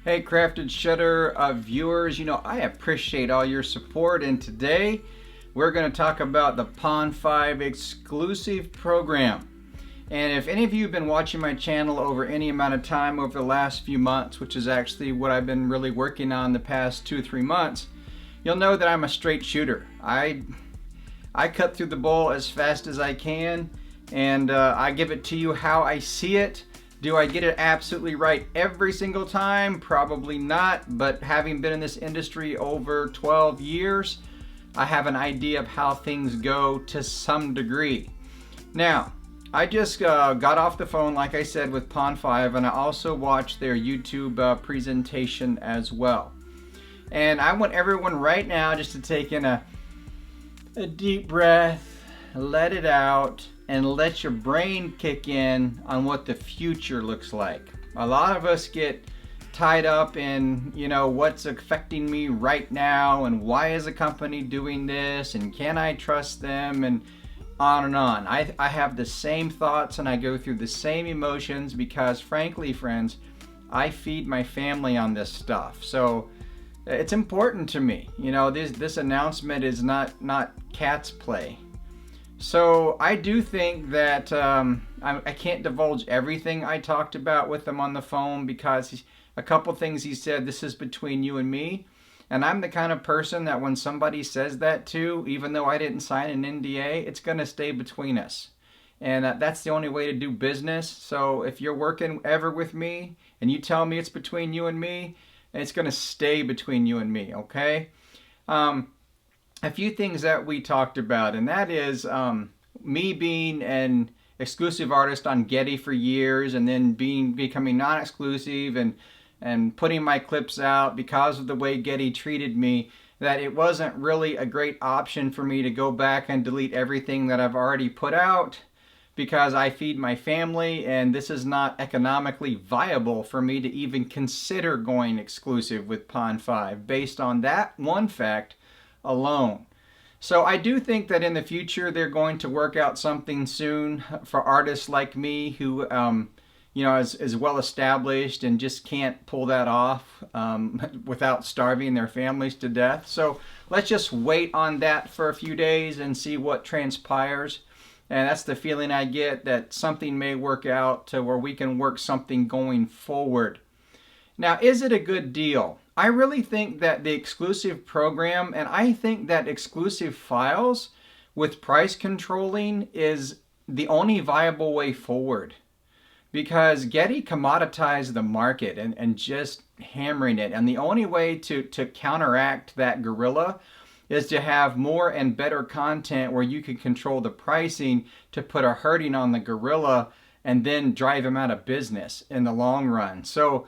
Hey, Crafted Shutter viewers, I appreciate all your support, and today we're going to talk about the Pond5 exclusive program. And if any of you have been watching my channel over any amount of time over the last few months, which is actually what I've been really working on the past 2 or 3 months, you'll know that I'm a straight shooter. I cut through the bull as fast as I can, and I give it to you how I see it. Do I get it absolutely right every single time? Probably not, but having been in this industry over 12 years, I have an idea of how things go to some degree. Now, I just got off the phone, like I said, with Pond5, and I also watched their YouTube presentation as well. And I want everyone right now just to take in a deep breath, let it out, and let your brain kick in on what the future looks like. A lot of us get tied up in, what's affecting me right now, and why is a company doing this, and can I trust them, and on and on. I have the same thoughts and I go through the same emotions because, frankly, friends, I feed my family on this stuff. So it's important to me. This announcement is not cat's play. So I do think that I can't divulge everything I talked about with him on the phone because a couple things he said, this is between you and me. And I'm the kind of person that when somebody says that to, even though I didn't sign an NDA, it's going to stay between us. And that's the only way to do business. So if you're working ever with me and you tell me it's between you and me, it's going to stay between you and me, okay? A few things that we talked about, and that is me being an exclusive artist on Getty for years, and then becoming non-exclusive and putting my clips out because of the way Getty treated me, that it wasn't really a great option for me to go back and delete everything that I've already put out because I feed my family, and this is not economically viable for me to even consider going exclusive with Pond5 based on that one fact alone. So I do think that in the future they're going to work out something soon for artists like me who is well established and just can't pull that off without starving their families to death. So let's just wait on that for a few days and see what transpires. And that's the feeling I get, that something may work out to where we can work something going forward. Now, is it a good deal? I really think that the exclusive program, and I think that exclusive files with price controlling is the only viable way forward. Because Getty commoditized the market and just hammering it. And the only way to counteract that gorilla is to have more and better content where you can control the pricing to put a hurting on the gorilla and then drive him out of business in the long run. So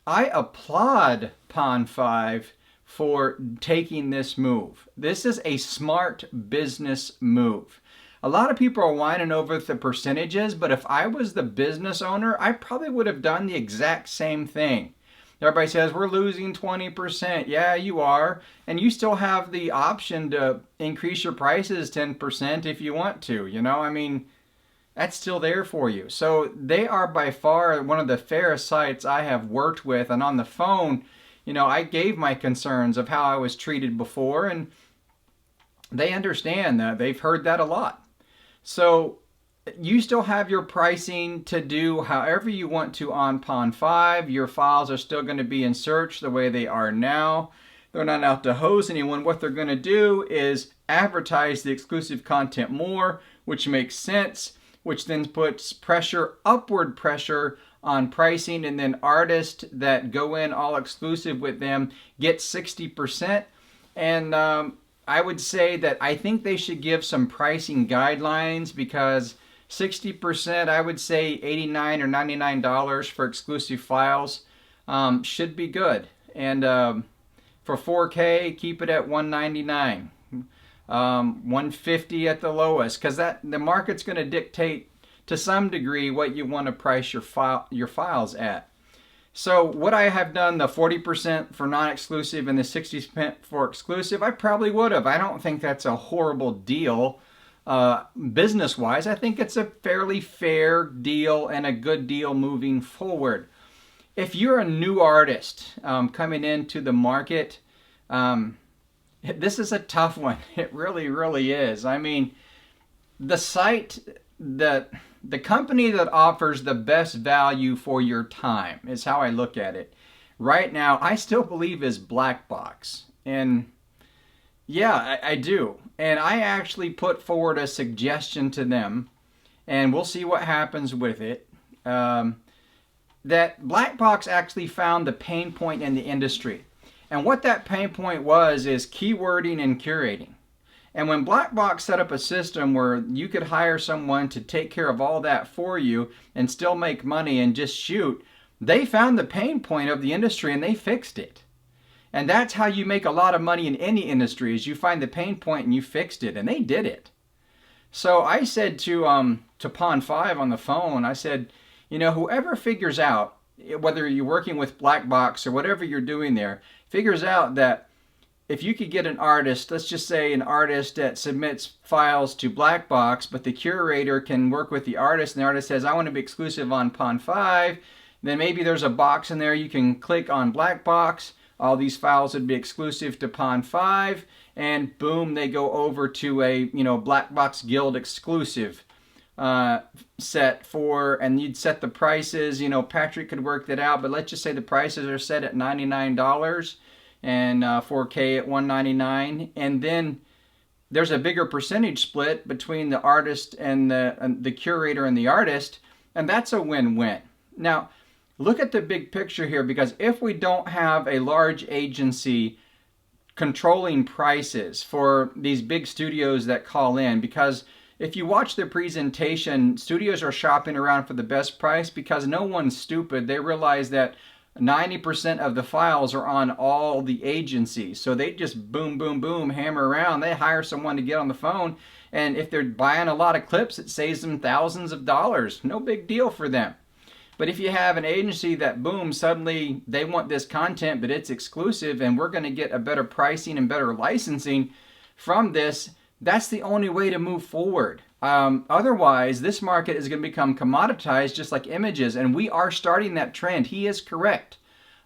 I applaud Pond5 for taking this move. This is a smart business move. A lot of people are whining over the percentages, but if I was the business owner, I probably would have done the exact same thing. Everybody says, we're losing 20%. Yeah, you are. And you still have the option to increase your prices 10% if you want to. That's still there for you. So they are by far one of the fairest sites I have worked with. And on the phone, I gave my concerns of how I was treated before, and they understand that. They've heard that a lot. So you still have your pricing to do however you want to on Pond5. Your files are still going to be in search the way they are now. They're not out to hose anyone. What they're going to do is advertise the exclusive content more, which makes sense, which then puts upward pressure on pricing, and then artists that go in all exclusive with them get 60%. And I would say that I think they should give some pricing guidelines, because 60%, I would say $89 or $99 for exclusive files should be good. And for 4K, keep it at $199. $150 at the lowest, because the market's going to dictate to some degree what you want to price your files at. So what I have done, the 40% for non-exclusive and the 60% for exclusive, I probably would have. I don't think that's a horrible deal business-wise. I think it's a fairly fair deal and a good deal moving forward. if you're a new artist coming into the market, this is a tough one. It really, really is. I mean, the site, the company that offers the best value for your time is how I look at it. Right now, I still believe is BlackBox. And yeah, I do. And I actually put forward a suggestion to them, and we'll see what happens with it. That BlackBox actually found the pain point in the industry. And what that pain point was is keywording and curating. And when BlackBox set up a system where you could hire someone to take care of all that for you and still make money and just shoot, they found the pain point of the industry and they fixed it. And that's how you make a lot of money in any industry, is you find the pain point and you fixed it, and they did it. So I said to Pond5 on the phone, I said, you know, whoever figures out, whether you're working with BlackBox or whatever you're doing there, figures out that if you could get an artist, let's just say an artist that submits files to BlackBox, but the curator can work with the artist, and the artist says, I want to be exclusive on Pond5, then maybe there's a box in there you can click on BlackBox. All these files would be exclusive to Pond5, and boom, they go over to a BlackBox Guild exclusive set for, and you'd set the prices. Patrick could work that out, but let's just say the prices are set at $99 and 4K at $199, and then there's a bigger percentage split between the artist and the curator and the artist, and that's a win-win. Now, look at the big picture here, because if we don't have a large agency controlling prices for these big studios that call in, because if you watch their presentation, studios are shopping around for the best price because no one's stupid. They realize that 90% of the files are on all the agencies. So they just boom, boom, boom, hammer around. They hire someone to get on the phone. And if they're buying a lot of clips, it saves them thousands of dollars. No big deal for them. But if you have an agency that, boom, suddenly they want this content, but it's exclusive, and we're going to get a better pricing and better licensing from this, that's the only way to move forward. Otherwise, this market is going to become commoditized just like images, and we are starting that trend. He is correct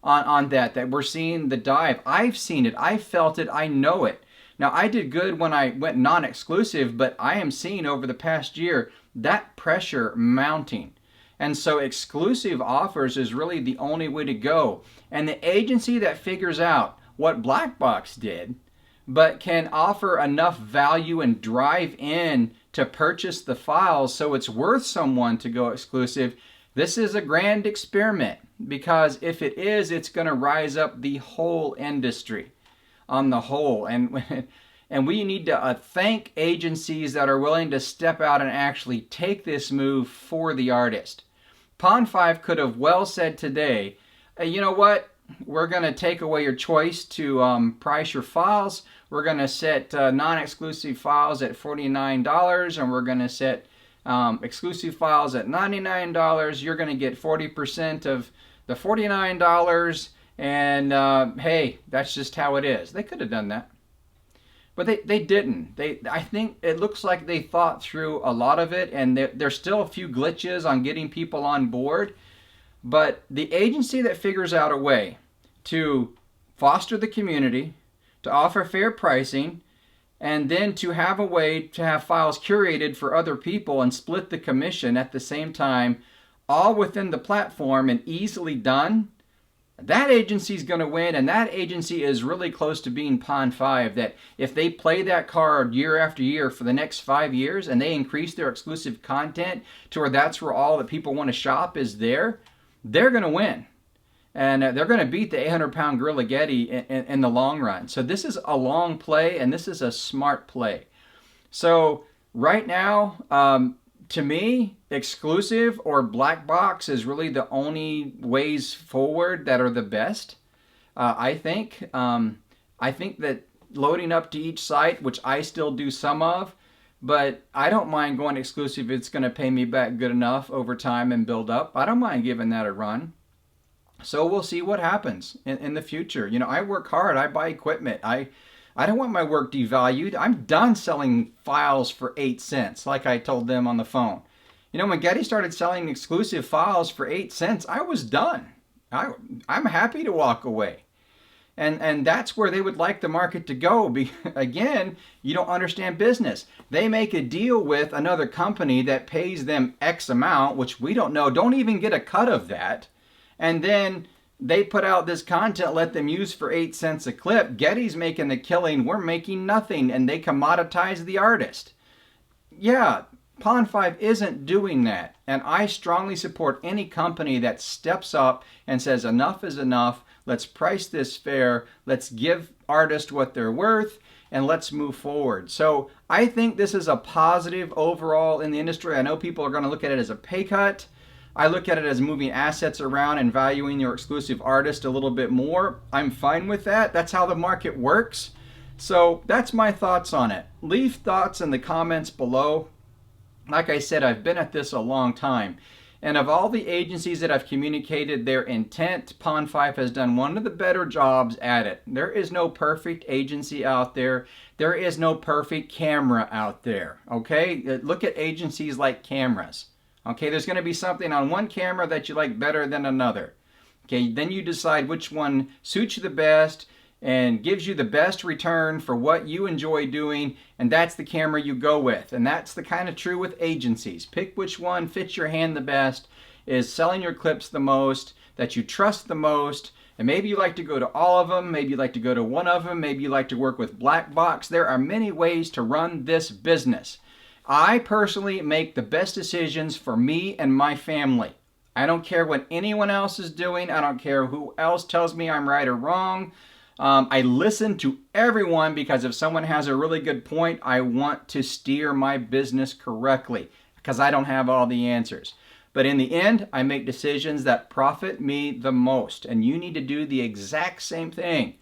on that we're seeing the dive. I've seen it. I felt it. I know it. Now, I did good when I went non-exclusive, but I am seeing over the past year that pressure mounting. And so exclusive offers is really the only way to go. And the agency that figures out what BlackBox did, but can offer enough value and drive in to purchase the files so it's worth someone to go exclusive, this is a grand experiment. Because if it is, it's going to rise up the whole industry on the whole. And we need to thank agencies that are willing to step out and actually take this move for the artist. Pond5 could have well said today, hey, you know what? We're going to take away your choice to price your files. We're going to set non-exclusive files at $49, and we're going to set exclusive files at $99. You're going to get 40% of the $49, and hey, that's just how it is. They could have done that. But they didn't. I think it looks like they thought through a lot of it, and there's still a few glitches on getting people on board. But the agency that figures out a way to foster the community, to offer fair pricing, and then to have a way to have files curated for other people and split the commission at the same time, all within the platform and easily done, that agency is going to win, and that agency is really close to being Pond5, that if they play that card year after year for the next 5 years and they increase their exclusive content to where that's where all the people want to shop is there, they're going to win. And they're going to beat the 800-pound Gorilla Getty in the long run. So this is a long play, and this is a smart play. So right now, to me, exclusive or BlackBox is really the only ways forward that are the best. I think that loading up to each site, which I still do some of, but I don't mind going exclusive. It's going to pay me back good enough over time and build up. I don't mind giving that a run. So we'll see what happens in the future. You know, I work hard. I buy equipment. I don't want my work devalued. I'm done selling files for 8 cents, like I told them on the phone. You know, when Getty started selling exclusive files for 8 cents, I was done. I'm happy to walk away. And that's where they would like the market to go. Again, you don't understand business. They make a deal with another company that pays them X amount, which we don't know, don't even get a cut of that. And then they put out this content, let them use for 8 cents a clip. Getty's making the killing, we're making nothing, and they commoditize the artist. Yeah, Pond5 isn't doing that. And I strongly support any company that steps up and says enough is enough. Let's price this fair. Let's give artists what they're worth, and let's move forward. So I think this is a positive overall in the industry. I know people are going to look at it as a pay cut. I look at it as moving assets around and valuing your exclusive artist a little bit more. I'm fine with that. That's how the market works. So that's my thoughts on it. Leave thoughts in the comments below. Like I said, I've been at this a long time. And of all the agencies that I've communicated their intent, Pond5 has done one of the better jobs at it. There is no perfect agency out there. There is no perfect camera out there. Okay? Look at agencies like cameras. Okay, there's going to be something on one camera that you like better than another. Okay, then you decide which one suits you the best and gives you the best return for what you enjoy doing, and that's the camera you go with. And that's the kind of true with agencies. Pick which one fits your hand the best, is selling your clips the most, that you trust the most, and maybe you like to go to all of them, maybe you like to go to one of them, maybe you like to work with BlackBox. There are many ways to run this business. I personally make the best decisions for me and my family. I don't care what anyone else is doing. I don't care who else tells me I'm right or wrong. I listen to everyone because if someone has a really good point, I want to steer my business correctly because I don't have all the answers. But in the end, I make decisions that profit me the most, and you need to do the exact same thing.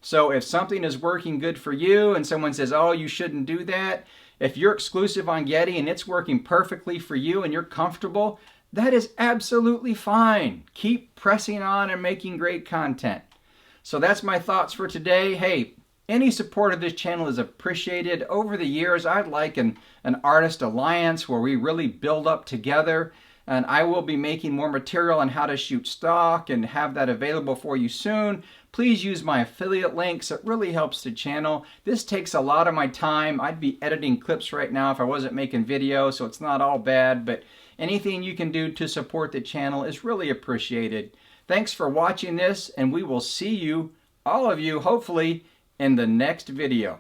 So if something is working good for you and someone says, oh, you shouldn't do that, if you're exclusive on Getty and it's working perfectly for you and you're comfortable, that is absolutely fine. Keep pressing on and making great content. So that's my thoughts for today. Hey, any support of this channel is appreciated. Over the years, I'd like an artist alliance where we really build up together. And I will be making more material on how to shoot stock and have that available for you soon. Please use my affiliate links. It really helps the channel. This takes a lot of my time. I'd be editing clips right now if I wasn't making videos, so it's not all bad. But anything you can do to support the channel is really appreciated. Thanks for watching this, and we will see you, all of you, hopefully, in the next video.